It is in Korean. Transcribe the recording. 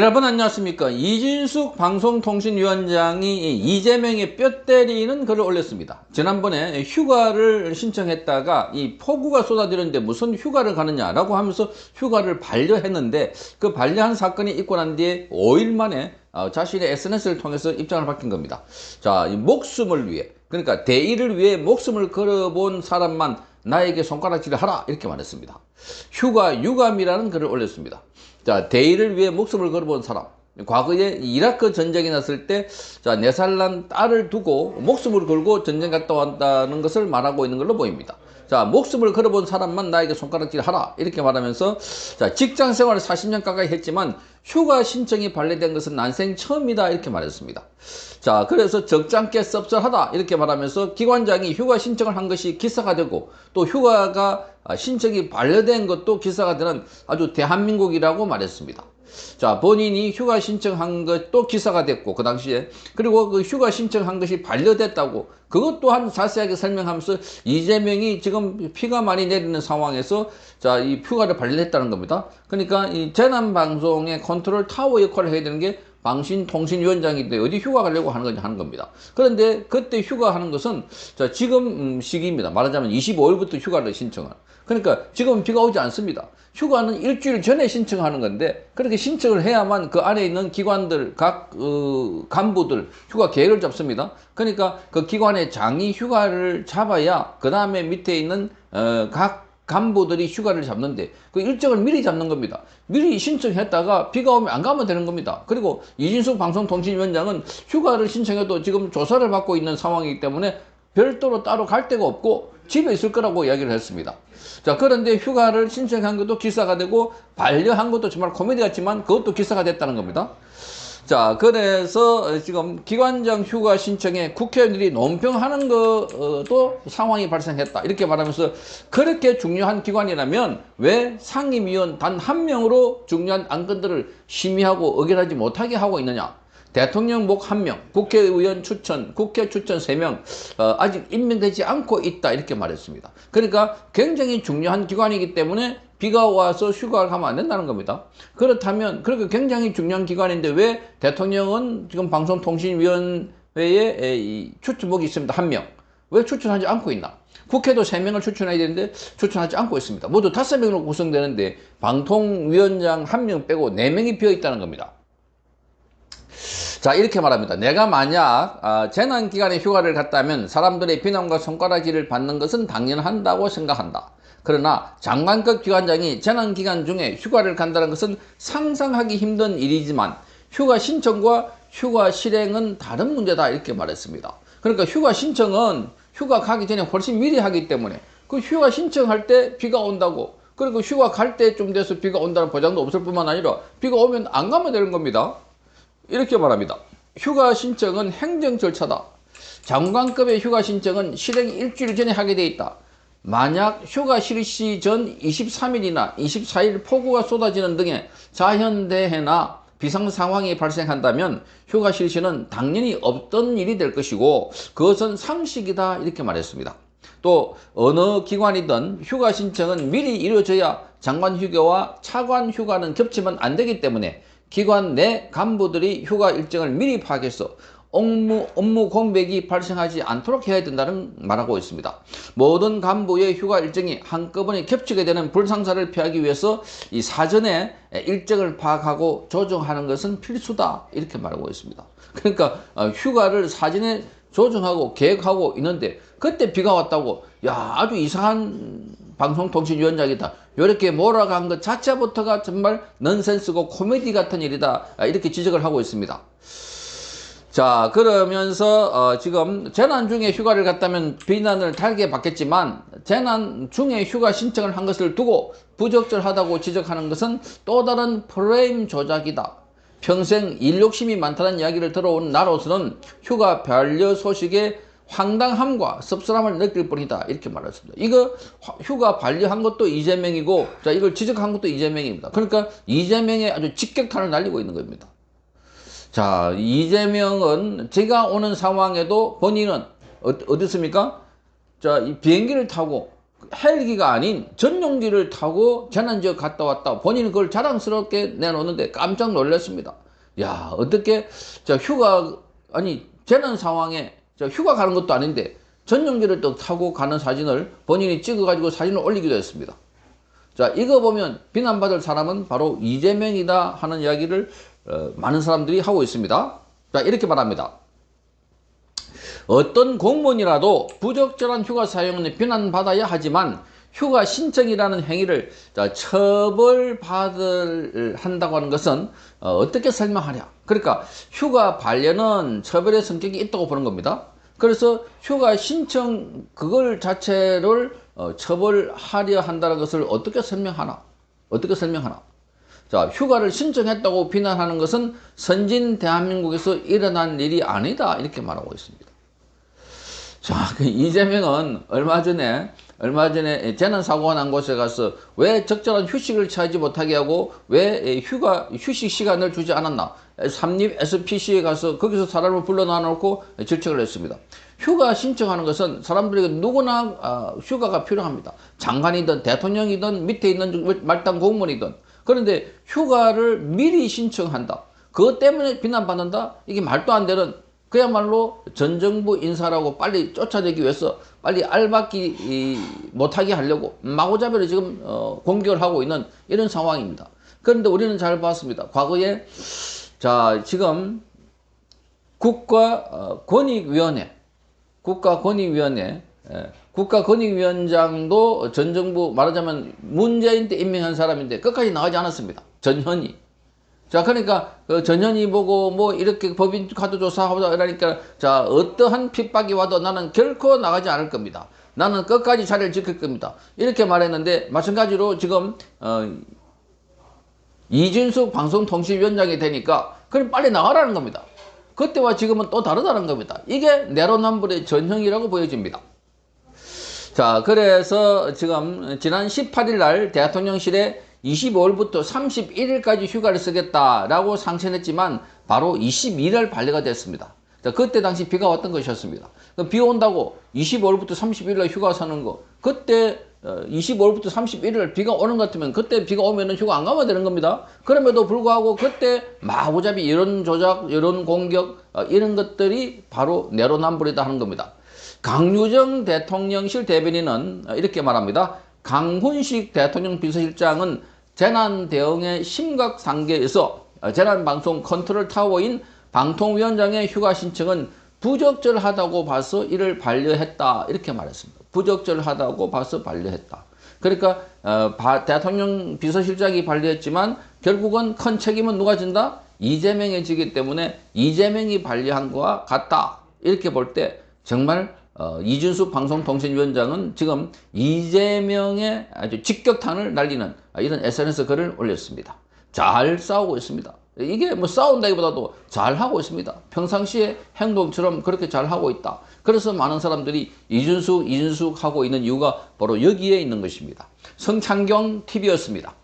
여러분 안녕하십니까. 이진숙 방송통신위원장이 이재명의 뼈 때리는 글을 올렸습니다. 지난번에 휴가를 신청했다가 이 폭우가 쏟아지는데 무슨 휴가를 가느냐라고 하면서 휴가를 반려했는데, 그 반려한 사건이 있고 난 뒤에 5일 만에 자신의 SNS를 통해서 입장을 바뀐 겁니다. 자, 이 목숨을 위해, 그러니까 대의를 위해 목숨을 걸어본 사람만 나에게 손가락질을 하라, 이렇게 말했습니다. 휴가 유감이라는 글을 올렸습니다. 자, 대의를 위해 목숨을 걸어본 사람. 과거에 이라크 전쟁이 났을 때, 자, 4살 난 딸을 두고 목숨을 걸고 전쟁 갔다 왔다는 것을 말하고 있는 걸로 보입니다. 자, 목숨을 걸어본 사람만 나에게 손가락질 하라, 이렇게 말하면서, 자, 직장 생활을 40년 가까이 했지만 휴가 신청이 발레된 것은 난생 처음이다, 이렇게 말했습니다. 자, 그래서 적잖게 씁쓸하다, 이렇게 말하면서 기관장이 휴가 신청을 한 것이 기사가 되고, 또 휴가가 신청이 반려된 것도 기사가 되는 아주 대한민국이라고 말했습니다. 자, 본인이 휴가 신청한 것도 기사가 됐고, 그 당시에, 그리고 그 휴가 신청한 것이 반려됐다고 그것 또한 자세하게 설명하면서, 이재명이 지금 피가 많이 내리는 상황에서 자, 이 휴가를 반려했다는 겁니다. 그러니까 이 재난방송의 컨트롤 타워 역할을 해야 되는 게 방송통신위원장인데 어디 휴가 가려고 하는 거냐 하는 겁니다. 그런데 그때 휴가하는 것은, 자, 지금 시기입니다. 말하자면 25일부터 휴가를 신청한. 그러니까 지금은 비가 오지 않습니다. 휴가는 일주일 전에 신청하는 건데, 그렇게 신청을 해야만 그 안에 있는 기관들, 각 간부들 휴가 계획을 잡습니다. 그러니까 그 기관의 장이 휴가를 잡아야 그 다음에 밑에 있는 각 간부들이 휴가를 잡는데, 그 일정을 미리 잡는 겁니다. 미리 신청했다가 비가 오면 안 가면 되는 겁니다. 그리고 이진숙 방송통신위원장은 휴가를 신청해도 지금 조사를 받고 있는 상황이기 때문에 별도로 따로 갈 데가 없고 집에 있을 거라고 이야기를 했습니다. 자, 그런데 휴가를 신청한 것도 기사가 되고, 반려한 것도 정말 코미디 같지만 그것도 기사가 됐다는 겁니다. 자, 그래서 지금 기관장 휴가 신청에 국회의원들이 논평하는 것도 상황이 발생했다, 이렇게 말하면서, 그렇게 중요한 기관이라면 왜 상임위원 단 한 명으로 중요한 안건들을 심의하고 의결하지 못하게 하고 있느냐. 대통령 목 1명, 국회의원 추천, 국회 추천 3명, 아직 임명되지 않고 있다, 이렇게 말했습니다. 그러니까 굉장히 중요한 기관이기 때문에 비가 와서 휴가를 가면 안 된다는 겁니다. 그렇다면, 그렇게 굉장히 중요한 기관인데 왜 대통령은 지금 방송통신위원회에 이 추천목이 있습니다. 1명. 왜 추천하지 않고 있나? 국회도 3명을 추천해야 되는데 추천하지 않고 있습니다. 모두 5명으로 구성되는데 방통위원장 1명 빼고 4명이 비어 있다는 겁니다. 자, 이렇게 말합니다. 내가 만약 재난기간에 휴가를 갔다면 사람들의 비난과 손가락질을 받는 것은 당연한다고 생각한다. 그러나 장관급 기관장이 재난기간 중에 휴가를 간다는 것은 상상하기 힘든 일이지만 휴가 신청과 휴가 실행은 다른 문제다, 이렇게 말했습니다. 그러니까 휴가 신청은 휴가 가기 전에 훨씬 미리 하기 때문에, 그 휴가 신청할 때 비가 온다고, 그리고 휴가 갈 때쯤 돼서 비가 온다는 보장도 없을 뿐만 아니라 비가 오면 안 가면 되는 겁니다. 이렇게 말합니다. 휴가 신청은 행정 절차다. 장관급의 휴가 신청은 실행 일주일 전에 하게 돼 있다. 만약 휴가 실시 전 23일이나 24일 폭우가 쏟아지는 등의 자연재해나 비상 상황이 발생한다면 휴가 실시는 당연히 없던 일이 될 것이고 그것은 상식이다, 이렇게 말했습니다. 또 어느 기관이든 휴가 신청은 미리 이루어져야 장관 휴가와 차관 휴가는 겹치면 안 되기 때문에 기관 내 간부들이 휴가 일정을 미리 파악해서 업무 공백이 발생하지 않도록 해야 된다는 말하고 있습니다. 모든 간부의 휴가 일정이 한꺼번에 겹치게 되는 불상사를 피하기 위해서 이 사전에 일정을 파악하고 조정하는 것은 필수다, 이렇게 말하고 있습니다. 그러니까 휴가를 사전에 조정하고 계획하고 있는데 그때 비가 왔다고, 야, 아주 이상한 방송통신위원장이다, 이렇게 몰아간 것 자체부터가 정말 넌센스고 코미디 같은 일이다, 이렇게 지적을 하고 있습니다. 자, 그러면서 지금 재난 중에 휴가를 갔다면 비난을 달게 받겠지만 재난 중에 휴가 신청을 한 것을 두고 부적절하다고 지적하는 것은 또 다른 프레임 조작이다. 평생 일 욕심이 많다는 이야기를 들어온 나로서는 휴가 반려 소식에 황당함과 씁쓸함을 느낄 뿐이다, 이렇게 말했습니다. 이거 휴가 반려한 것도 이재명이고, 자, 이걸 지적한 것도 이재명입니다. 그러니까 이재명의 아주 직격탄을 날리고 있는 겁니다. 자, 이재명은 제가 오는 상황에도 본인은 어디 있습니까? 자, 이 비행기를 타고 헬기가 아닌 전용기를 타고 재난지역 갔다 왔다. 본인은 그걸 자랑스럽게 내놓는데 깜짝 놀랐습니다. 야, 어떻게 재난 상황에 휴가 가는 것도 아닌데 전용기를 또 타고 가는 사진을 본인이 찍어가지고 사진을 올리기도 했습니다. 자, 이거 보면 비난받을 사람은 바로 이재명이다 하는 이야기를 많은 사람들이 하고 있습니다. 자, 이렇게 말합니다. 어떤 공무원이라도 부적절한 휴가 사용은 비난받아야 하지만 휴가 신청이라는 행위를 처벌받을 한다고 하는 것은 어떻게 설명하냐. 그러니까 휴가 반려는 처벌의 성격이 있다고 보는 겁니다. 그래서 휴가 신청 그걸 자체를 처벌하려 한다는 것을 어떻게 설명하나? 어떻게 설명하나? 자, 휴가를 신청했다고 비난하는 것은 선진 대한민국에서 일어난 일이 아니다. 이렇게 말하고 있습니다. 자, 이재명은 얼마 전에 재난사고가 난 곳에 가서 왜 적절한 휴식을 취하지 못하게 하고 왜 휴식 시간을 주지 않았나. 삼립 SPC에 가서 거기서 사람을 불러놔 놓고 질책을 했습니다. 휴가 신청하는 것은 사람들에게 누구나 휴가가 필요합니다. 장관이든 대통령이든 밑에 있는 말단 공무원이든. 그런데 휴가를 미리 신청한다. 그것 때문에 비난받는다? 이게 말도 안 되는, 그야말로 전 정부 인사라고 빨리 쫓아내기 위해서 빨리 알받기 못하게 하려고 마구잡이로 지금 공격을 하고 있는 이런 상황입니다. 그런데 우리는 잘 봤습니다. 과거에 지금 국가권익위원장도 전 정부 말하자면 문재인 때 임명한 사람인데 끝까지 나가지 않았습니다. 전현희. 자, 그러니까 전현희 보고 뭐 이렇게 법인 카드 조사하고 이러니까 어떠한 핍박이 와도 나는 결코 나가지 않을 겁니다. 나는 끝까지 자리를 지킬 겁니다. 이렇게 말했는데 마찬가지로 지금 이준석 방송통신위원장이 되니까 그럼 빨리 나가라는 겁니다. 그때와 지금은 또 다르다는 겁니다. 이게 내로남불의 전형이라고 보여집니다. 자, 그래서 지금 지난 18일 날 대통령실에 25일부터 31일까지 휴가를 쓰겠다라고 상sen했지만 바로 22일 반려가 됐습니다. 자, 그때 당시 비가 왔던 것이었습니다. 비 온다고 25일부터 31일 휴가 사는 거, 그때 25일부터 31일 비가 오는 것 같으면 그때 비가 오면은 휴가 안 가면 되는 겁니다. 그럼에도 불구하고 그때 마구잡이 여론 조작, 여론 공격 이런 것들이 바로 내로남불이다 하는 겁니다. 강유정 대통령실 대변인은 이렇게 말합니다. 강훈식 대통령 비서실장은 재난 대응의 심각 단계에서 재난방송 컨트롤 타워인 방통위원장의 휴가 신청은 부적절하다고 봐서 이를 반려했다. 이렇게 말했습니다. 부적절하다고 봐서 반려했다. 그러니까 대통령 비서실장이 반려했지만 결국은 큰 책임은 누가 진다? 이재명이 지기 때문에 이재명이 반려한 것과 같다. 이렇게 볼 때 정말 이준석 방송통신위원장은 지금 이재명의 아주 직격탄을 날리는 이런 SNS 글을 올렸습니다. 잘 싸우고 있습니다. 이게 뭐 싸운다기보다도 잘하고 있습니다. 평상시에 행동처럼 그렇게 잘하고 있다. 그래서 많은 사람들이 이준석 하고 있는 이유가 바로 여기에 있는 것입니다. 성창경 TV였습니다.